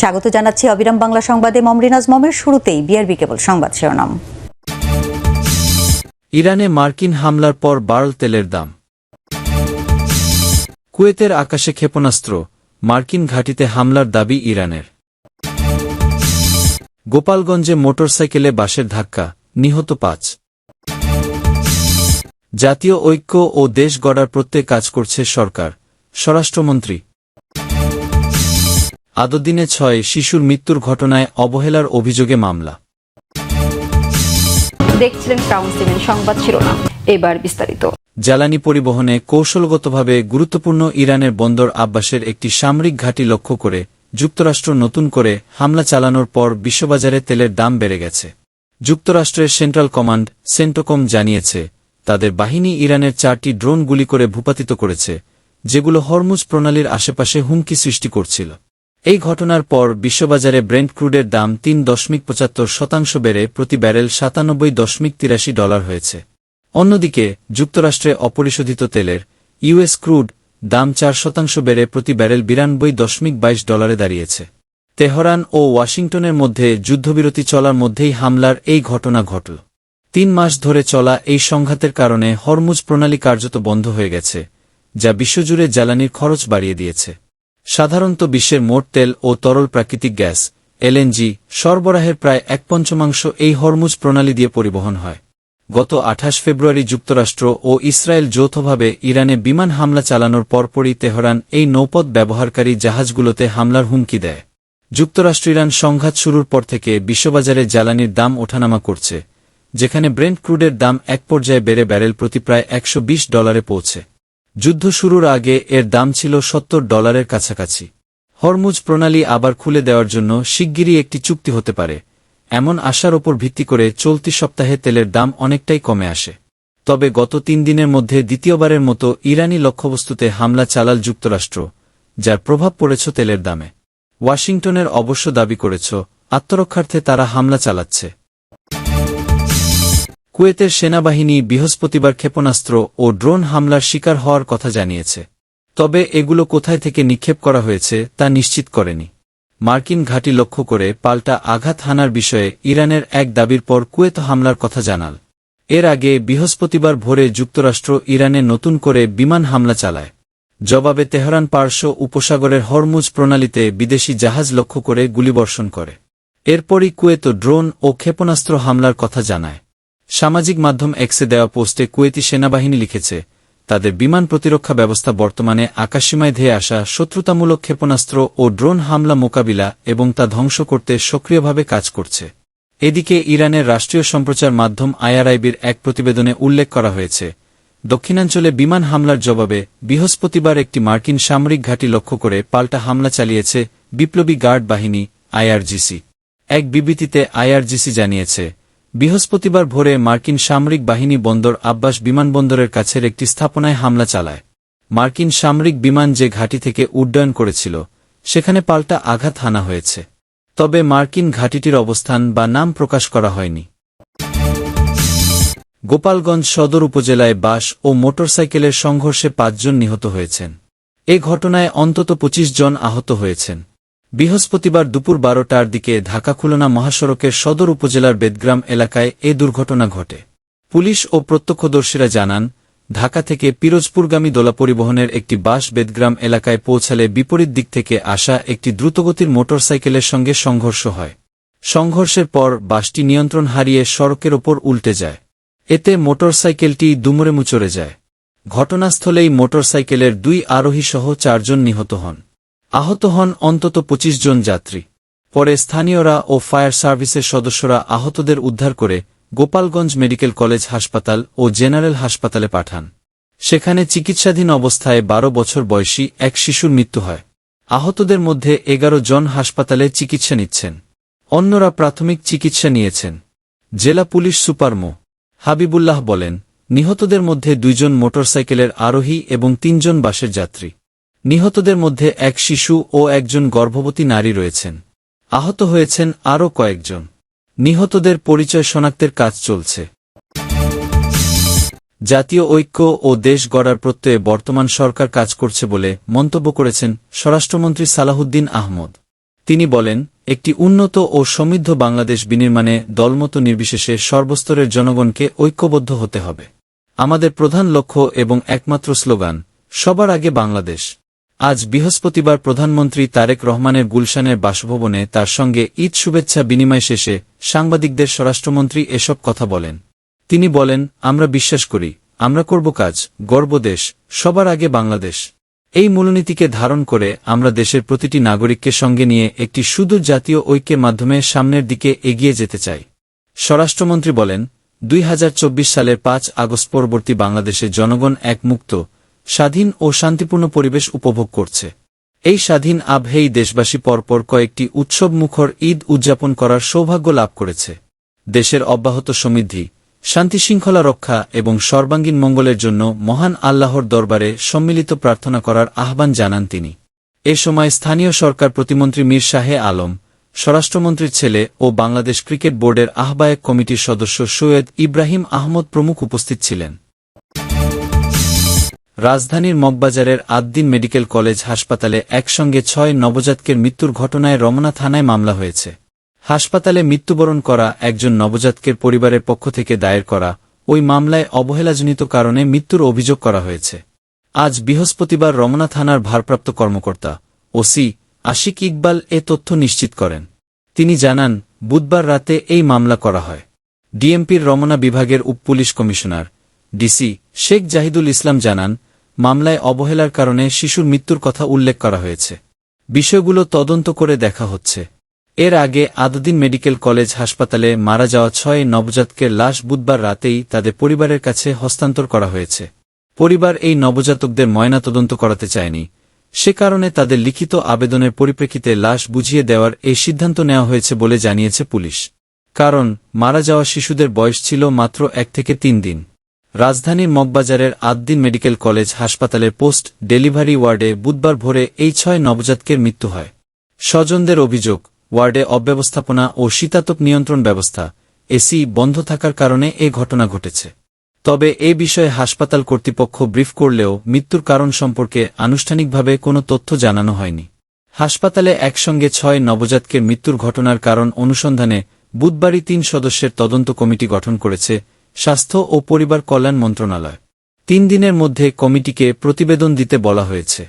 স্বাগত জানাচ্ছি অবিরাম বাংলা সংবাদে মমরিনাজ মমের। শুরুতেই বিআরবি কেবল সংবাদ শিরোনাম। ইরানে মার্কিন হামলার পর বাড়ল তেলের দাম। কুয়েতের আকাশে ক্ষেপণাস্ত্র, মার্কিন ঘাঁটিতে হামলার দাবি ইরানের। গোপালগঞ্জে মোটরসাইকেলে বাসের ধাক্কা, নিহত 5। জাতীয় ঐক্য ও দেশ গড়ার প্রত্যয়ে কাজ করছে সরকার, স্বরাষ্ট্রমন্ত্রী। আদদিনে 6 শিশুর মৃত্যুর ঘটনায় অবহেলার অভিযোগে মামলা। দেখছিলেন ক্রাউন সিমেন্ট সংবাদ শিরোনাম, এবার বিস্তারিত। জ্বালানি পরিবহনে কৌশলগতভাবে গুরুত্বপূর্ণ ইরানের বন্দর আব্বাসের একটি সামরিক ঘাঁটি লক্ষ্য করে যুক্তরাষ্ট্র নতুন করে হামলা চালানোর পর বিশ্ববাজারে তেলের দাম বেড়ে গেছে। যুক্তরাষ্ট্রের সেন্ট্রাল কমান্ড সেন্টোকম জানিয়েছে, তাদের বাহিনী ইরানের 4টি ড্রোন গুলি করে ভূপাতিত করেছে, যেগুলো হরমুজ প্রণালীর আশেপাশে হুমকি সৃষ্টি করছিল। এই ঘটনার পর বিশ্ববাজারে ব্রেন্ট ক্রুডের দাম 3.75% বেড়ে প্রতি ব্যারেল $97.83 হয়েছে। অন্যদিকে যুক্তরাষ্ট্রে অপরিশোধিত তেলের ইউএস ক্রুড দাম 4% বেড়ে প্রতি ব্যারেল $92.22 দাঁড়িয়েছে। তেহরান ও ওয়াশিংটনের মধ্যে যুদ্ধবিরতি চলার মধ্যেই হামলার এই ঘটনা ঘটল। 3 মাস ধরে চলা এই সংঘাতের কারণে হরমুজ প্রণালী কার্যত বন্ধ হয়ে গেছে, যা বিশ্বজুড়ে জ্বালানির খরচ বাড়িয়ে দিয়েছে। সাধারণত বিশ্বের মোট তেল ও তরল প্রাকৃতিক গ্যাস এলএনজি সরবরাহের প্রায় 1/5 এই হরমুজ প্রণালী দিয়ে পরিবহন হয়। গত 28 ফেব্রুয়ারি যুক্তরাষ্ট্র ও ইসরায়েল যৌথভাবে ইরানে বিমান হামলা চালানোর পরপরই তেহরান এই নৌপথ ব্যবহারকারী জাহাজগুলোতে হামলার হুমকি দেয়। যুক্তরাষ্ট্র ইরান সংঘাত শুরুর পর থেকে বিশ্ববাজারে জ্বালানির দাম ওঠানামা করছে, যেখানে ব্রেন্ট ক্রুডের দাম এক পর্যায়ে বেড়ে ব্যারেল প্রতি প্রায় $120 পৌঁছে। যুদ্ধ শুরুর আগে এর দাম ছিল $70 কাছাকাছি। হরমুজ প্রণালী আবার খুলে দেওয়ার জন্য শিগগিরই একটি চুক্তি হতে পারে, এমন আশার ওপর ভিত্তি করে চলতি সপ্তাহে তেলের দাম অনেকটাই কমে আসে। তবে গত 3 দিনের মধ্যে দ্বিতীয়বারের মতো ইরানি লক্ষ্যবস্তুতে হামলা চালাল যুক্তরাষ্ট্র, যার প্রভাব পড়েছে তেলের দামে। ওয়াশিংটনের অবশ্য দাবি করেছ, আত্মরক্ষার্থে তারা হামলা চালাচ্ছে। কুয়েতের সেনাবাহিনী বৃহস্পতিবার ক্ষেপণাস্ত্র ও ড্রোন হামলার শিকার হওয়ার কথা জানিয়েছে, তবে এগুলো কোথায় থেকে নিক্ষেপ করা হয়েছে তা নিশ্চিত করেনি। মার্কিন ঘাঁটি লক্ষ্য করে পাল্টা আঘাত হানার বিষয়ে ইরানের এক দাবির পর কুয়েত হামলার কথা জানাল। এর আগে বৃহস্পতিবার ভোরে যুক্তরাষ্ট্র ইরানে নতুন করে বিমান হামলা চালায়। জবাবে তেহরান পারস্য উপসাগরের হরমুজ প্রণালীতে বিদেশি জাহাজ লক্ষ্য করে গুলিবর্ষণ করে। এরপরই কুয়েত ড্রোন ও ক্ষেপণাস্ত্র হামলার কথা জানায়। সামাজিক মাধ্যম এক্সে দেওয়া পোস্টে কুয়েতি সেনাবাহিনী লিখেছে, তাদের বিমান প্রতিরক্ষা ব্যবস্থা বর্তমানে আকাশসীমায় ধেয়ে আসা শত্রুতামূলক ক্ষেপণাস্ত্র ও ড্রোন হামলা মোকাবিলা এবং তা ধ্বংস করতে সক্রিয়ভাবে কাজ করছে। এদিকে ইরানের রাষ্ট্রীয় সম্প্রচার মাধ্যম আইআরআইবির এক প্রতিবেদনে উল্লেখ করা হয়েছে, দক্ষিণাঞ্চলে বিমান হামলার জবাবে বৃহস্পতিবার একটি মার্কিন সামরিক ঘাঁটি লক্ষ্য করে পাল্টা হামলা চালিয়েছে বিপ্লবী গার্ড বাহিনী আইআরজিসি। এক বিবৃতিতে আইআরজিসি জানিয়েছে, বৃহস্পতিবার ভোরে মার্কিন সামরিক বাহিনী বন্দর আব্বাস বিমানবন্দরের কাছের একটি স্থাপনায় হামলা চালায়। মার্কিন সামরিক বিমান যে ঘাঁটি থেকে উড্ডয়ন করেছিল, সেখানে পাল্টা আঘাত হানা হয়েছে। তবে মার্কিন ঘাঁটিটির অবস্থান বা নাম প্রকাশ করা হয়নি। গোপালগঞ্জ সদর উপজেলায় বাস ও মোটরসাইকেলের সংঘর্ষে 5 জন নিহত হয়েছেন। এ ঘটনায় অন্তত 25 জন আহত হয়েছেন। বৃহস্পতিবার দুপুর 12টার দিকে ঢাকা-খুলনা মহাসড়কের সদর উপজেলার বেদগ্রাম এলাকায় এ দুর্ঘটনা ঘটে। পুলিশ ও প্রত্যক্ষদর্শীরা জানান, ঢাকা থেকে পিরোজপুরগামী দোলা পরিবহনের একটি বাস বেদগ্রাম এলাকায় পৌঁছালে বিপরীত দিক থেকে আসা একটি দ্রুতগতির মোটরসাইকেলের সঙ্গে সংঘর্ষ হয়। সংঘর্ষের পর বাসটি নিয়ন্ত্রণ হারিয়ে সড়কের ওপর উল্টে যায়। এতে মোটরসাইকেলটি দুমড়ে মুচড়ে যায়। ঘটনাস্থলেই মোটরসাইকেলের 2 আরোহী সহ 4 জন নিহত হন। আহত হন অন্তত 25 জন যাত্রী। পরে স্থানীয়রা ও ফায়ার সার্ভিসের সদস্যরা আহতদের উদ্ধার করে গোপালগঞ্জ মেডিকেল কলেজ হাসপাতাল ও জেনারেল হাসপাতালে পাঠান। সেখানে চিকিৎসাধীন অবস্থায় 12 বছর বয়সী এক শিশুর মৃত্যু হয়। আহতদের মধ্যে 11 জন হাসপাতালে চিকিৎসা নিচ্ছেন, অন্যরা প্রাথমিক চিকিৎসা নিয়েছেন। জেলা পুলিশ সুপার মো. হাবিবুল্লাহ বলেন, নিহতদের মধ্যে 2 জন মোটরসাইকেলের আরোহী এবং 3 জন বাসের যাত্রী। নিহতদের মধ্যে এক শিশু ও একজন গর্ভবতী নারী রয়েছেন। আহত হয়েছেন আরও কয়েকজন। নিহতদের পরিচয় শনাক্তের কাজ চলছে। জাতীয় ঐক্য ও দেশ গড়ার প্রত্যয়ে বর্তমান সরকার কাজ করছে বলে মন্তব্য করেছেন স্বরাষ্ট্রমন্ত্রী সালাহুদ্দিন আহমদ। তিনি বলেন, একটি উন্নত ও সমৃদ্ধ বাংলাদেশ বিনির্মাণে দলমত নির্বিশেষে সর্বস্তরের জনগণকে ঐক্যবদ্ধ হতে হবে। আমাদের প্রধান লক্ষ্য এবং একমাত্র স্লোগান, সবার আগে বাংলাদেশ। আজ বৃহস্পতিবার প্রধানমন্ত্রী তারেক রহমানের গুলশানের বাসভবনে তার সঙ্গে ঈদ শুভেচ্ছা বিনিময় শেষে সাংবাদিকদের স্বরাষ্ট্রমন্ত্রী এসব কথা বলেন। তিনি বলেন, আমরা বিশ্বাস করি, আমরা করব কাজ, গর্ব দেশ, সবার আগে বাংলাদেশ। এই মূলনীতিকে ধারণ করে আমরা দেশের প্রতিটি নাগরিককে সঙ্গে নিয়ে একটি সুদূর জাতীয় ঐক্যের মাধ্যমে সামনের দিকে এগিয়ে যেতে চাই। স্বরাষ্ট্রমন্ত্রী বলেন, 2024 সালের 5 আগস্ট পরবর্তী বাংলাদেশের জনগণ এক মুক্ত, স্বাধীন ও শান্তিপূর্ণ পরিবেশ উপভোগ করছে। এই স্বাধীন আবহেই দেশবাসী পরপর কয়েকটি উৎসবমুখর ঈদ উদযাপন করার সৌভাগ্য লাভ করেছে। দেশের অব্যাহত সমৃদ্ধি, শান্তিশৃঙ্খলা রক্ষা এবং সর্বাঙ্গীন মঙ্গলের জন্য মহান আল্লাহর দরবারে সম্মিলিত প্রার্থনা করার আহ্বান জানান তিনি। এ সময় স্থানীয় সরকার প্রতিমন্ত্রী মীর শাহে আলম, স্বরাষ্ট্রমন্ত্রীর ছেলে ও বাংলাদেশ ক্রিকেট বোর্ডের আহ্বায়ক কমিটির সদস্য সৈয়দ ইব্রাহিম আহমদ প্রমুখ উপস্থিত ছিলেন। রাজধানীর মগবাজারের আদ্দিন মেডিকেল কলেজ হাসপাতালে একসঙ্গে 6 নবজাতকের মৃত্যুর ঘটনায় রমনা থানায় মামলা হয়েছে। হাসপাতালে মৃত্যুবরণ করা একজন নবজাতকের পরিবারের পক্ষ থেকে দায়ের করা ওই মামলায় অবহেলাজনিত কারণে মৃত্যুর অভিযোগ করা হয়েছে। আজ বৃহস্পতিবার রমনা থানার ভারপ্রাপ্ত কর্মকর্তা ওসি আশিক ইকবাল এ তথ্য নিশ্চিত করেন। তিনি জানান, বুধবার রাতে এই মামলা করা হয়। ডিএমপির রমনা বিভাগের উপপুলিশ কমিশনার ডিসি শেখ জাহিদুল ইসলাম জানান, মামলায় অবহেলার কারণে শিশুর মৃত্যুর কথা উল্লেখ করা হয়েছে। বিষয়গুলো তদন্ত করে দেখা হচ্ছে। এর আগে আদ্দিন মেডিকেল কলেজ হাসপাতালে মারা যাওয়া 6 নবজাতকের লাশ বুধবার রাতেই তাদের পরিবারের কাছে হস্তান্তর করা হয়েছে। পরিবার এই নবজাতকদের ময়নাতদন্ত করাতে চায়নি, সে কারণে তাদের লিখিত আবেদনের পরিপ্রেক্ষিতে লাশ বুঝিয়ে দেওয়ার এই সিদ্ধান্ত নেওয়া হয়েছে বলে জানিয়েছে পুলিশ। কারণ মারা যাওয়া শিশুদের বয়স ছিল মাত্র 1 থেকে 3 দিন। রাজধানীর মগবাজারের আদ্দিন মেডিকেল কলেজ হাসপাতালের পোস্ট ডেলিভারি ওয়ার্ডে বুধবার ভোরে এই 6 নবজাতকের মৃত্যু হয়। স্বজনদের অভিযোগ, ওয়ার্ডে অব্যবস্থাপনা ও শীতাতপ নিয়ন্ত্রণ ব্যবস্থা এসি বন্ধ থাকার কারণে এ ঘটনা ঘটেছে। তবে এ বিষয়ে হাসপাতাল কর্তৃপক্ষ ব্রিফ করলেও মৃত্যুর কারণ সম্পর্কে আনুষ্ঠানিকভাবে কোনো তথ্য জানানো হয়নি। হাসপাতালে একসঙ্গে 6 নবজাতকের মৃত্যুর ঘটনার কারণ অনুসন্ধানে বুধবারই 3 সদস্যের তদন্ত কমিটি গঠন করেছে স্বাস্থ্য ও পরিবার কল্যাণ মন্ত্রণালয়। 3 দিনের মধ্যে কমিটিকে প্রতিবেদন দিতে বলা হয়েছে।